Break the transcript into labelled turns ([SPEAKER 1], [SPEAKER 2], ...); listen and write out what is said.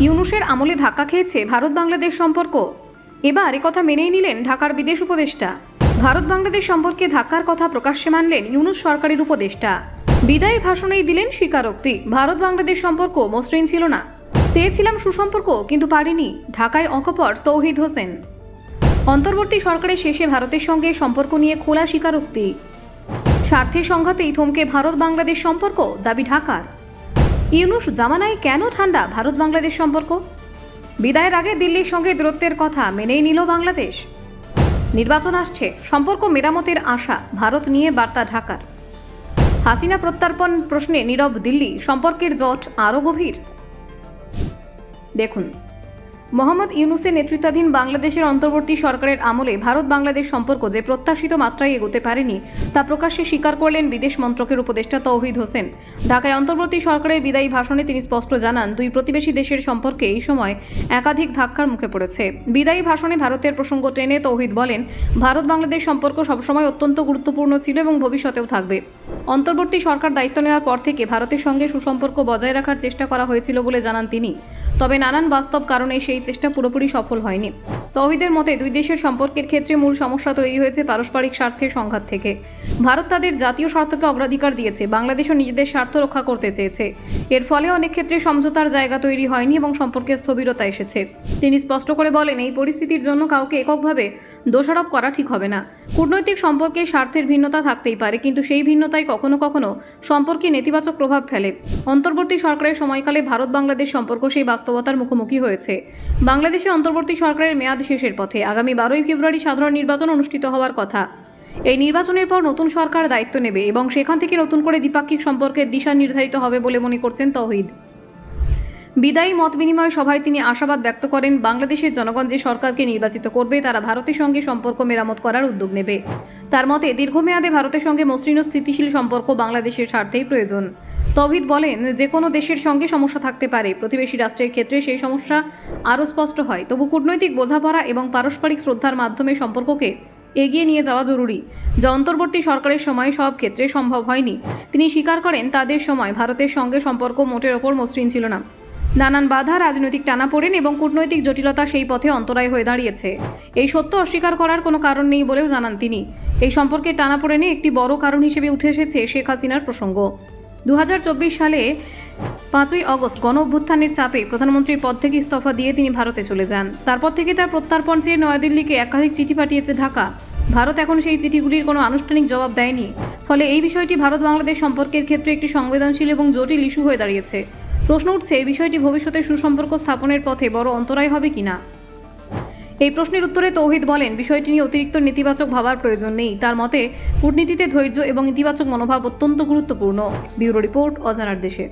[SPEAKER 1] ইউনূসের আমলে ধাক্কা খেয়েছে ভারত বাংলাদেশ সম্পর্ক। এবার একথা মেনেই নিলেন ঢাকার বিদেশ উপদেষ্টা। ভারত বাংলাদেশ সম্পর্কে ধাক্কার কথা প্রকাশ্যে মানলেন ইউনূস সরকারের উপদেষ্টা। বিদায়ী ভাষণেই দিলেন স্বীকারোক্তি, ভারত বাংলাদেশ সম্পর্ক মসৃণ ছিল না, চেয়েছিলাম সুসম্পর্ক কিন্তু পারিনি, ঢাকায় অকপট তৌহিদ হোসেন। অন্তর্বর্তী সরকারের শেষে ভারতের সঙ্গে সম্পর্ক নিয়ে খোলা স্বীকারোক্তি। স্বার্থের সংঘাতেই থমকে ভারত বাংলাদেশ সম্পর্ক, দাবি ঢাকার। ইউনূস জামানায় কেন ঠান্ডা ভারত বাংলাদেশ সম্পর্ক? বিদায়ের আগে দিল্লির সঙ্গে দূরত্বের কথা মেনেই নিল বাংলাদেশ। নির্বাচন আসছে, সম্পর্ক মেরামতের আশা, ভারত নিয়ে বার্তা ঢাকার। হাসিনা প্রত্যার্পণ প্রশ্নে নীরব দিল্লি, সম্পর্কের জট আরও গভীর। দেখুন, মোহাম্মদ ইউনূসের নেতৃত্বাধীন বাংলাদেশের অন্তর্বর্তী সরকারের আমলে ভারত বাংলাদেশ সম্পর্ক যে প্রত্যাশিত মাত্রায় এগোতে পারেনি তা প্রকাশ্যে স্বীকার করলেন বিদেশ মন্ত্রকের উপদেষ্টা তৌহিদ হোসেন। ঢাকায় অন্তর্বর্তী সরকারের বিদায়ী ভাষণে তিনি স্পষ্ট জানান, দুই প্রতিবেশী দেশের সম্পর্কে এই সময় একাধিক ধাক্কার মুখে পড়েছে। বিদায়ী ভাষণে ভারতের প্রসঙ্গ টেনে তৌহিদ বলেন, ভারত বাংলাদেশ সম্পর্ক সবসময় অত্যন্ত গুরুত্বপূর্ণ ছিল এবং ভবিষ্যতেও থাকবে। অন্তর্বর্তী সরকার দায়িত্ব নেওয়ার পর থেকে ভারতের সঙ্গে সুসম্পর্ক বজায় রাখার চেষ্টা করা হয়েছিল বলে জানান তিনি। তবে নানান বাস্তব কারণে সেই চেষ্টা পুরোপুরি সফল হয়নি। তৌহিদের মতে দুই দেশের সম্পর্কের ক্ষেত্রে মূল সমস্যা তৈরি হয়েছে পারস্পরিক স্বার্থের সংঘাত থেকে। ভারত তাদের জাতীয় স্বার্থকে অগ্রাধিকার দিয়েছে, বাংলাদেশও নিজেদের স্বার্থ রক্ষা করতে চেয়েছে। এর ফলে অনেক ক্ষেত্রে সমঝোতার জায়গা তৈরি হয়নি এবং সম্পর্কে স্থবিরতা এসেছে। তিনি স্পষ্ট করে বলেন, এই পরিস্থিতির জন্য কাউকে এককভাবে দোষারোপ করা ঠিক হবে না। কূটনৈতিক সম্পর্কে স্বার্থের ভিন্নতা থাকতেই পারে, কিন্তু সেই ভিন্নতাই কখনো কখনো সম্পর্কে নেতিবাচক প্রভাব ফেলে। অন্তর্বর্তী সরকারের সময়কালে ভারত বাংলাদেশ সম্পর্ক সেই বাস্তবতার মুখোমুখি হয়েছে। বাংলাদেশে অন্তর্বর্তী সরকারের মেয়াদ শেষের পথে, আগামী 12ই ফেব্রুয়ারি সাধারণ নির্বাচন অনুষ্ঠিত হওয়ার কথা। এই নির্বাচনের পর নতুন সরকার দায়িত্ব নেবে এবং সেখান থেকে নতুন করে দ্বিপাক্ষিক সম্পর্কের দিশা নির্ধারিত হবে বলে মনে করছেন তৌহিদ। বিদায়ী মত বিনিময় সভায় তিনি আশাবাদ ব্যক্ত করেন, বাংলাদেশের জনগণ যে সরকারকে নির্বাচিত করবে তারা ভারতের সঙ্গে সম্পর্ক মেরামত করার উদ্যোগ নেবে। তার মতে দীর্ঘমেয়াদে ভারতের সঙ্গে মসৃণ ও স্থিতিশীল সম্পর্ক বাংলাদেশের স্বার্থেই প্রয়োজন। তৌহিদ বলেন, যে কোনো দেশের সঙ্গে সমস্যা থাকতে পারে, প্রতিবেশী রাষ্ট্রের ক্ষেত্রে সেই সমস্যা আরও স্পষ্ট হয়। তবু কূটনৈতিক বোঝাপড়া এবং পারস্পরিক শ্রদ্ধার মাধ্যমে সম্পর্ককে এগিয়ে নিয়ে যাওয়া জরুরি, যা অন্তর্বর্তী সরকারের সময় সব ক্ষেত্রে সম্ভব হয়নি। তিনি স্বীকার করেন, তাদের সময় ভারতের সঙ্গে সম্পর্ক মোটের ওপর মসৃণ ছিল না। নানান বাধা, রাজনৈতিক টানাপোড়েন এবং কূটনৈতিক জটিলতা সেই পথে অন্তরায় হয়ে দাঁড়িয়েছে। এই সত্য অস্বীকার করার কোনো কারণ নেই বলেও জানান তিনি। এই সম্পর্কে টানাপোড়েনে একটি বড় কারণ হিসেবে উঠে এসেছে শেখ হাসিনার প্রসঙ্গ। 2024 সালে 5ই অগস্ট গণ অভ্যুত্থানের চাপে প্রধানমন্ত্রীর পদ থেকে ইস্তফা দিয়ে তিনি ভারতে চলে যান। তারপর থেকে তার প্রত্যার্পণ চেয়ে নয়াদিল্লিকে একাধিক চিঠি পাঠিয়েছে ঢাকা। ভারত এখন সেই চিঠিগুলির কোনো আনুষ্ঠানিক জবাব দেয়নি। ফলে এই বিষয়টি ভারত বাংলাদেশ সম্পর্কের ক্ষেত্রে একটি সংবেদনশীল এবং জটিল ইস্যু হয়ে দাঁড়িয়েছে। প্রশ্ন উঠছে, এই বিষয়টি ভবিষ্যতে সুসম্পর্ক স্থাপনের পথে বড় অন্তরায় হবে কিনা। এই প্রশ্নের উত্তরে তৌহিদ বলেন, বিষয়টি নিয়ে অতিরিক্ত নেতিবাচক ভাবার প্রয়োজন নেই। তার মতে কূটনীতিতে ধৈর্য এবং ইতিবাচক মনোভাব অত্যন্ত গুরুত্বপূর্ণ। ব্যুরো রিপোর্ট, অজানার দেশে।